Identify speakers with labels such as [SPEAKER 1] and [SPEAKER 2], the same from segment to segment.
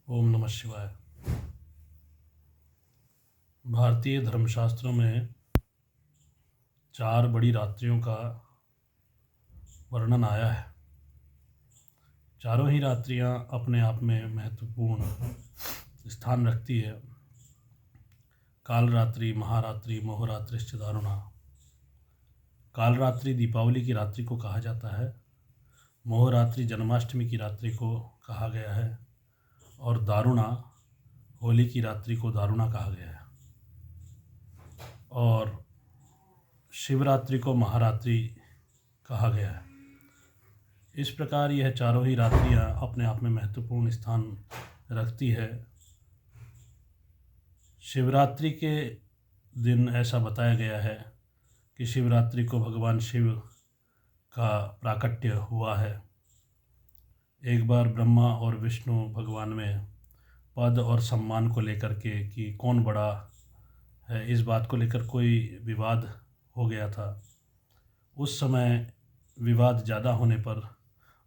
[SPEAKER 1] ओम नमः शिवाय। भारतीय धर्मशास्त्रों में चार बड़ी रात्रियों का वर्णन आया है। चारों ही रात्रियां अपने आप में महत्वपूर्ण स्थान रखती है। काल रात्रि, महारात्रि, मोहरात्रिश्च दारुणा। काल रात्रि दीपावली की रात्रि को कहा जाता है। मोहरात्रि जन्माष्टमी की रात्रि को कहा गया है और दारुणा होली की रात्रि को दारुणा कहा गया है। और शिवरात्रि को महारात्रि कहा गया है। इस प्रकार यह चारों ही रात्रियां अपने आप में महत्वपूर्ण स्थान रखती है। शिवरात्रि के दिन ऐसा बताया गया है कि शिवरात्रि को भगवान शिव का प्राकट्य हुआ है। एक बार ब्रह्मा और विष्णु भगवान में पद और सम्मान को लेकर के कि कौन बड़ा है, इस बात को लेकर कोई विवाद हो गया था। उस समय विवाद ज़्यादा होने पर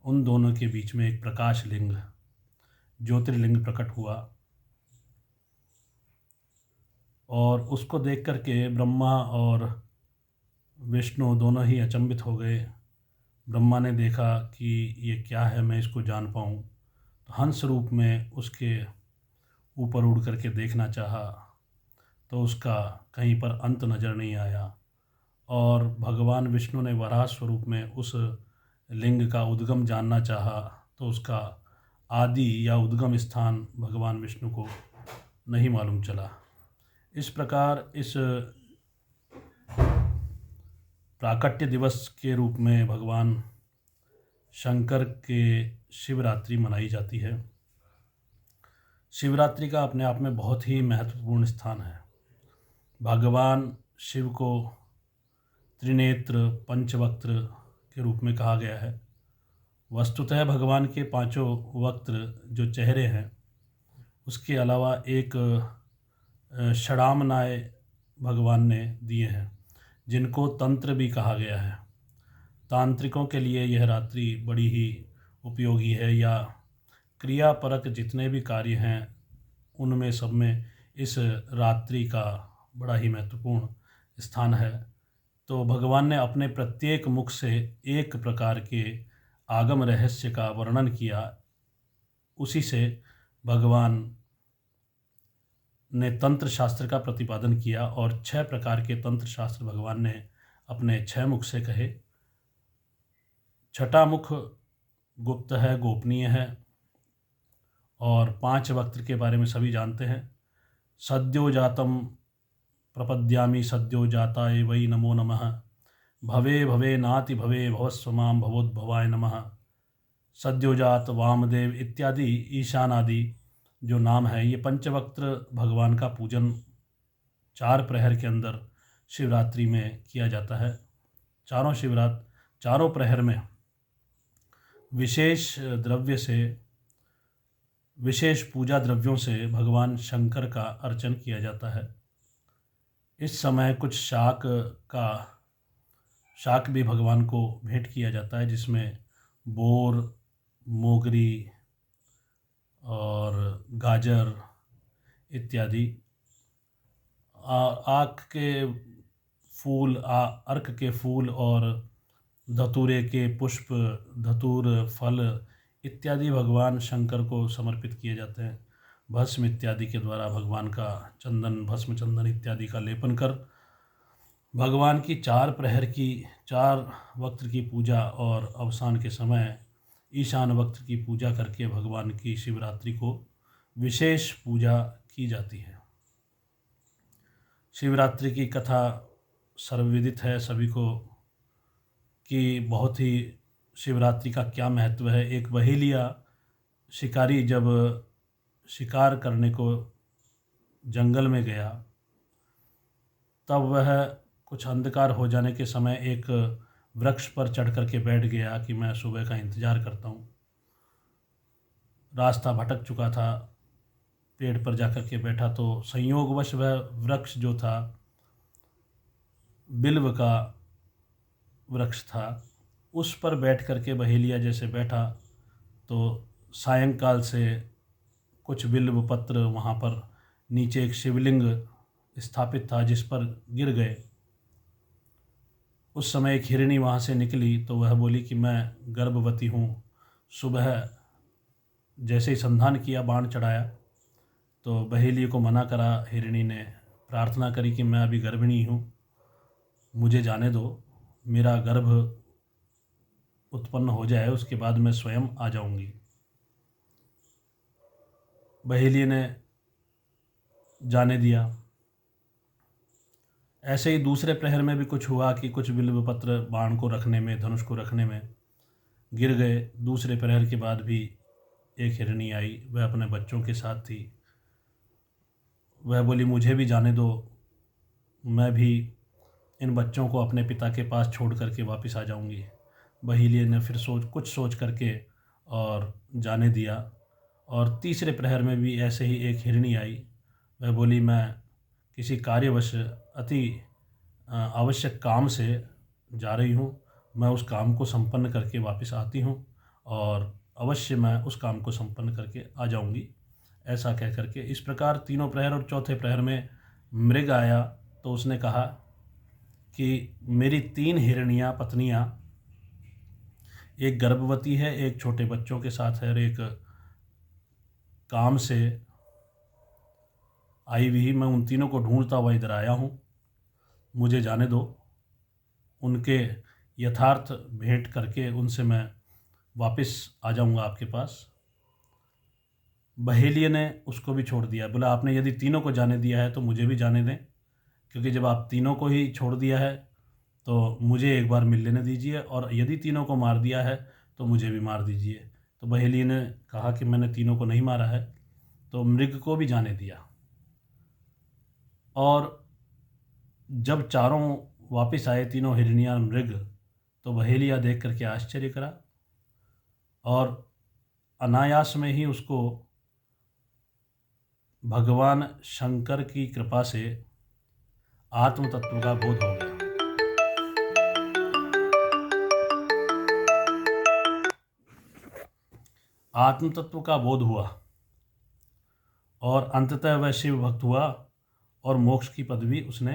[SPEAKER 1] उन दोनों के बीच में एक प्रकाश लिंग, ज्योतिर्लिंग प्रकट हुआ और उसको देख कर के ब्रह्मा और विष्णु दोनों ही अचंभित हो गए। ब्रह्मा ने देखा कि ये क्या है, मैं इसको जान पाऊँ, तो हंस रूप में उसके ऊपर उड़ करके देखना चाहा तो उसका कहीं पर अंत नज़र नहीं आया। और भगवान विष्णु ने वराह स्वरूप में उस लिंग का उद्गम जानना चाहा तो उसका आदि या उद्गम स्थान भगवान विष्णु को नहीं मालूम चला। इस प्रकार इस प्राकट्य दिवस के रूप में भगवान शंकर के शिवरात्रि मनाई जाती है। शिवरात्रि का अपने आप में बहुत ही महत्वपूर्ण स्थान है। भगवान शिव को त्रिनेत्र पंचवक्त्र के रूप में कहा गया है। वस्तुतः भगवान के पांचों वक्त्र जो चेहरे हैं, उसके अलावा एक षडामनाय भगवान ने दिए हैं, जिनको तंत्र भी कहा गया है। तांत्रिकों के लिए यह रात्रि बड़ी ही उपयोगी है, या क्रियापरक जितने भी कार्य हैं उनमें सब में इस रात्रि का बड़ा ही महत्वपूर्ण स्थान है। तो भगवान ने अपने प्रत्येक मुख से एक प्रकार के आगम रहस्य का वर्णन किया। उसी से भगवान ने तंत्र शास्त्र का प्रतिपादन किया और 6 प्रकार के तंत्र शास्त्र भगवान ने अपने 6 मुख से कहे। छठा मुख गुप्त है, गोपनीय है और 5 वक्त्र के बारे में सभी जानते हैं। सद्यो जातम प्रपद्यामि सद्यो जाताय वै नमो नमः। भवे भवे नाति भवे भवस्वमां भवोद्भवाय नमः। सद्योजात, वामदेव इत्यादि ईशानादि जो नाम है, ये पंचवक्त्र भगवान का पूजन 4 प्रहर के अंदर शिवरात्रि में किया जाता है। चारों प्रहर में विशेष द्रव्य से, विशेष पूजा द्रव्यों से भगवान शंकर का अर्चन किया जाता है। इस समय कुछ शाक भी भगवान को भेंट किया जाता है, जिसमें बोर, मोगरी और गाजर इत्यादि। आक के फूल, अर्क के फूल और धतूरे के पुष्प, धतूर फल इत्यादि भगवान शंकर को समर्पित किए जाते हैं। भस्म इत्यादि के द्वारा भगवान का चंदन, भस्म चंदन इत्यादि का लेपन कर भगवान की 4 प्रहर की, 4 वक्त्र की पूजा और अवसान के समय ईशान वक्त्र की पूजा करके भगवान की शिवरात्रि को विशेष पूजा की जाती है। शिवरात्रि की कथा सर्वविदित है सभी को कि बहुत ही शिवरात्रि का क्या महत्व है। एक बहेलिया शिकारी जब शिकार करने को जंगल में गया, तब वह कुछ अंधकार हो जाने के समय एक वृक्ष पर चढ़ कर के बैठ गया कि मैं सुबह का इंतज़ार करता हूँ। रास्ता भटक चुका था, पेड़ पर जाकर के बैठा तो संयोगवश वह वृक्ष जो था बिल्व का वृक्ष था। उस पर बैठ कर के बहेलिया जैसे बैठा तो सायंकाल से कुछ बिल्व पत्र वहाँ पर नीचे एक शिवलिंग स्थापित था जिस पर गिर गए। उस समय एक हिरणी वहाँ से निकली तो वह बोली कि मैं गर्भवती हूँ। सुबह जैसे ही संधान किया, बाण चढ़ाया तो बहेलिए को मना करा। हिरणी ने प्रार्थना करी कि मैं अभी गर्भिणी हूँ, मुझे जाने दो, मेरा गर्भ उत्पन्न हो जाए, उसके बाद मैं स्वयं आ जाऊंगी। बहेलिए ने जाने दिया। ऐसे ही दूसरे प्रहर में भी कुछ हुआ कि कुछ बिल्व पत्र बाण को रखने में, धनुष को रखने में गिर गए। दूसरे प्रहर के बाद भी एक हिरणी आई, वह अपने बच्चों के साथ थी। वह बोली मुझे भी जाने दो, मैं भी इन बच्चों को अपने पिता के पास छोड़ करके वापस आ जाऊंगी। बहेलिए ने फिर कुछ सोच करके और जाने दिया। और तीसरे प्रहर में भी ऐसे ही एक हिरणी आई। वह बोली मैं किसी कार्यवश अति आवश्यक काम से जा रही हूँ, मैं उस काम को संपन्न करके वापस आती हूँ और अवश्य मैं उस काम को संपन्न करके आ जाऊँगी। ऐसा कह करके इस प्रकार तीनों प्रहर और चौथे प्रहर में मृग आया तो उसने कहा कि मेरी 3 हिरणियाँ पत्नियाँ, एक गर्भवती है, एक छोटे बच्चों के साथ है और एक काम से आई हुई, मैं उन तीनों को ढूंढता हुआ इधर आया हूँ, मुझे जाने दो। उनके यथार्थ भेंट करके उनसे मैं वापस आ जाऊँगा आपके पास। बहेलिए ने उसको भी छोड़ दिया। बोला आपने यदि तीनों को जाने दिया है तो मुझे भी जाने दें, क्योंकि जब आप तीनों को ही छोड़ दिया है तो मुझे एक बार मिल लेने दीजिए, और यदि तीनों को मार दिया है तो मुझे भी मार दीजिए। तो बहेलिए ने कहा कि मैंने तीनों को नहीं मारा है, तो मृग को भी जाने दिया। और जब चारों वापस आए, तीनों हिरनियाँ मृग, तो बहेलिया देख करके आश्चर्य करा और अनायास में ही उसको भगवान शंकर की कृपा से आत्म तत्व का बोध हो गया। आत्म तत्व का बोध हुआ और अंततः वह शिव भक्त हुआ और मोक्ष की पदवी उसने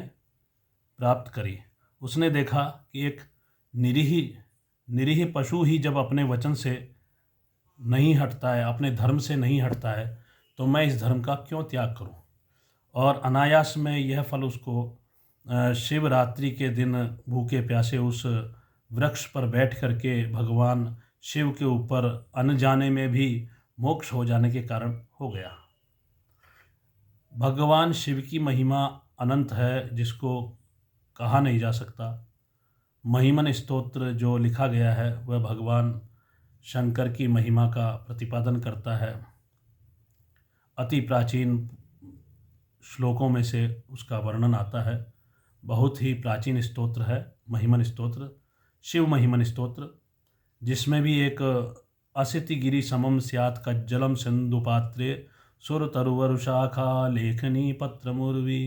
[SPEAKER 1] प्राप्त करी। उसने देखा कि एक निरीह पशु ही जब अपने वचन से नहीं हटता है, अपने धर्म से नहीं हटता है, तो मैं इस धर्म का क्यों त्याग करूं। और अनायास में यह फल उसको शिवरात्रि के दिन भूखे प्यासे उस वृक्ष पर बैठ करके भगवान शिव के ऊपर अन्न जाने में भी मोक्ष हो जाने के कारण हो गया। भगवान शिव की महिमा अनंत है, जिसको कहा नहीं जा सकता। महिमन स्तोत्र जो लिखा गया है वह भगवान शंकर की महिमा का प्रतिपादन करता है। अति प्राचीन श्लोकों में से उसका वर्णन आता है। बहुत ही प्राचीन स्तोत्र है महिमन स्तोत्र, शिव महिमन स्तोत्र, जिसमें भी एक असिति गिरि समम स्यात् कज्जलम सिंधु पात्रे सुर तरुवर शाखा लेखनी पत्रमुर्वी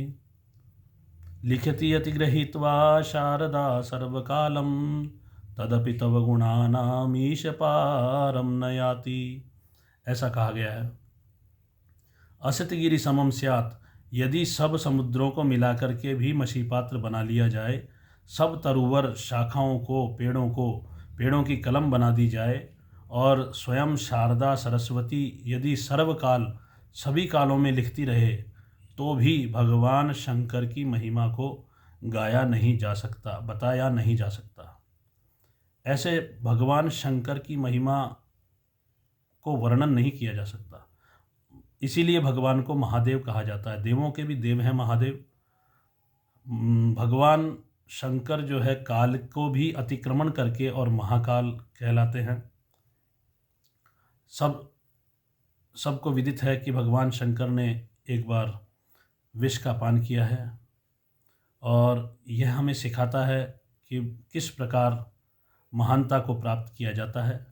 [SPEAKER 1] लिखति अति गृहीत्वा शारदा सर्वकालम तदपि तव गुणानामीश पारम न याति। ऐसा कहा गया है। असितगिरि समम स्यात्, यदि सब समुद्रों को मिलाकर के भी मछीपात्र बना लिया जाए, सब तरुवर शाखाओं को, पेड़ों की कलम बना दी जाए, और स्वयं शारदा सरस्वती यदि सर्वकाल सभी कालों में लिखती रहे, तो भी भगवान शंकर की महिमा को गाया नहीं जा सकता, बताया नहीं जा सकता। ऐसे भगवान शंकर की महिमा को वर्णन नहीं किया जा सकता। इसीलिए भगवान को महादेव कहा जाता है। देवों के भी देव हैं महादेव। भगवान शंकर जो है काल को भी अतिक्रमण करके और महाकाल कहलाते हैं। सबको विदित है कि भगवान शंकर ने एक बार विष का पान किया है, और यह हमें सिखाता है कि किस प्रकार महानता को प्राप्त किया जाता है।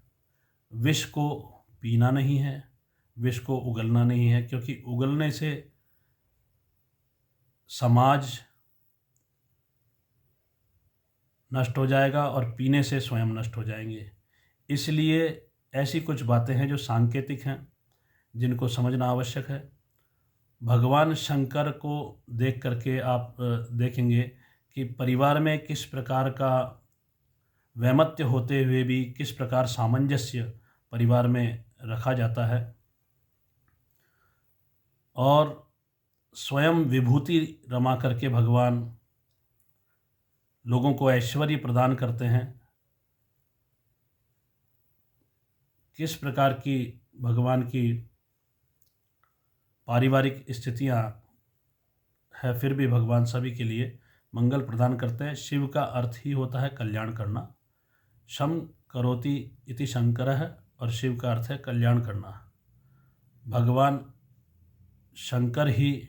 [SPEAKER 1] विष को पीना नहीं है, विष को उगलना नहीं है, क्योंकि उगलने से समाज नष्ट हो जाएगा और पीने से स्वयं नष्ट हो जाएंगे। इसलिए ऐसी कुछ बातें हैं जो सांकेतिक हैं, जिनको समझना आवश्यक है। भगवान शंकर को देख करके आप देखेंगे कि परिवार में किस प्रकार का वैमत्य होते हुए भी किस प्रकार सामंजस्य परिवार में रखा जाता है, और स्वयं विभूति रमा करके भगवान लोगों को ऐश्वर्य प्रदान करते हैं। किस प्रकार की भगवान की पारिवारिक स्थितियां है, फिर भी भगवान सभी के लिए मंगल प्रदान करते हैं। शिव का अर्थ ही होता है कल्याण करना। शम करोति इति शंकरः, और शिव का अर्थ है कल्याण करना। भगवान शंकर ही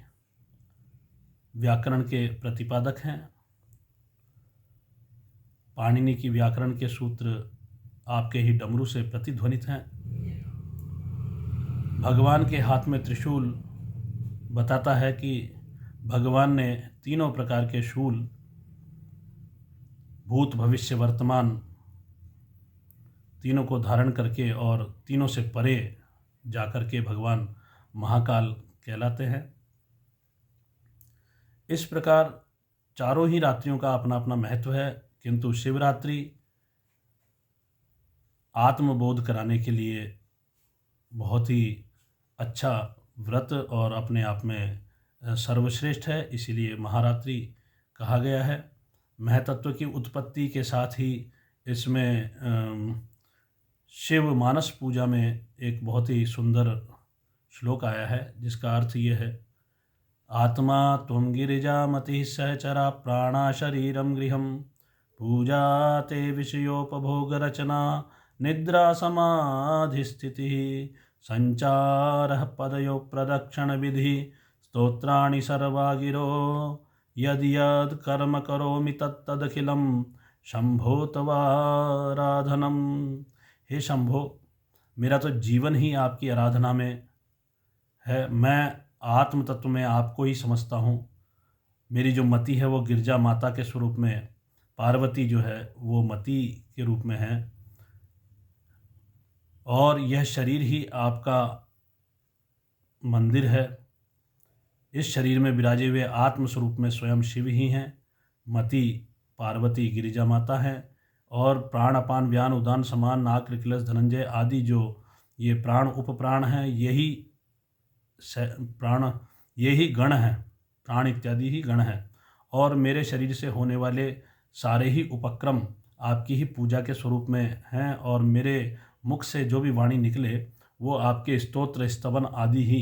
[SPEAKER 1] व्याकरण के प्रतिपादक हैं। पाणिनि की व्याकरण के सूत्र आपके ही डमरू से प्रतिध्वनित हैं। भगवान के हाथ में त्रिशूल बताता है कि भगवान ने तीनों प्रकार के शूल, भूत भविष्य वर्तमान, तीनों को धारण करके और तीनों से परे जाकर के भगवान महाकाल कहलाते हैं। इस प्रकार चारों ही रात्रियों का अपना अपना महत्व है, किंतु शिवरात्रि आत्मबोध कराने के लिए बहुत ही अच्छा व्रत और अपने आप में सर्वश्रेष्ठ है, इसीलिए महारात्रि कहा गया है। महतत्व की उत्पत्ति के साथ ही इसमें शिव मानस पूजा में एक बहुत ही सुंदर श्लोक आया है, जिसका अर्थ ये है: आत्मा त्वं गिरिजामतिः सहचरा प्राणा शरीरं गृहं पूजा ते विषयोपभोगरचना निद्रा समाधिस्थितिः संचारः पदयो प्रदक्षिणविधि स्तोत्राणि सर्वा गिरो यद् यद् कर्म करोमि तत्तदखिलं शंभो तवाराधनम। हे शंभो, मेरा तो जीवन ही आपकी आराधना में है। मैं आत्म तत्व में आपको ही समझता हूँ। मेरी जो मति है वो गिरजा माता के स्वरूप में, पार्वती जो है वो मति के रूप में है, और यह शरीर ही आपका मंदिर है। इस शरीर में विराजे हुए आत्म स्वरूप में स्वयं शिव ही हैं। मति पार्वती गिरिजा माता हैं, और प्राण अपान व्यान उदान समान नाग कृकलस धनंजय आदि जो ये प्राण उपप्राण हैं, यही प्राण, यही गण हैं, प्राण इत्यादि ही गण हैं। और मेरे शरीर से होने वाले सारे ही उपक्रम आपकी ही पूजा के स्वरूप में हैं, और मेरे मुख से जो भी वाणी निकले वो आपके स्तोत्र स्तवन आदि ही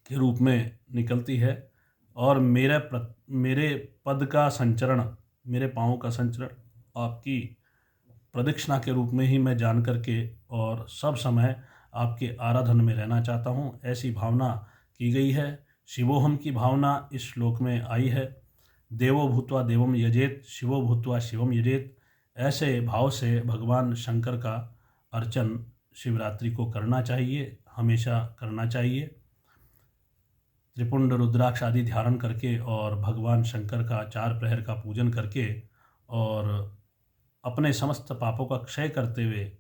[SPEAKER 1] के रूप में निकलती है। और मेरे पद का संचरण, मेरे पाँव का संचरण आपकी प्रदक्षिणा के रूप में ही मैं जान करके और सब समय आपके आराधन में रहना चाहता हूँ, ऐसी भावना की गई है। शिवोहम की भावना इस श्लोक में आई है। देवो भूत्वा देवम यजेत, शिवो भूत्वा शिवम यजेत। ऐसे भाव से भगवान शंकर का अर्चन शिवरात्रि को करना चाहिए, हमेशा करना चाहिए। त्रिपुंड रुद्राक्ष आदि धारण करके और भगवान शंकर का 4 प्रहर का पूजन करके और अपने समस्त पापों का क्षय करते हुए,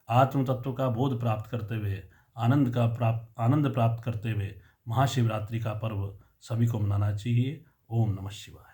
[SPEAKER 1] आत्म तत्व का बोध प्राप्त करते हुए, आनंद प्राप्त करते हुए महाशिवरात्रि का पर्व सभी को मनाना चाहिए। ओम नमः शिवाय।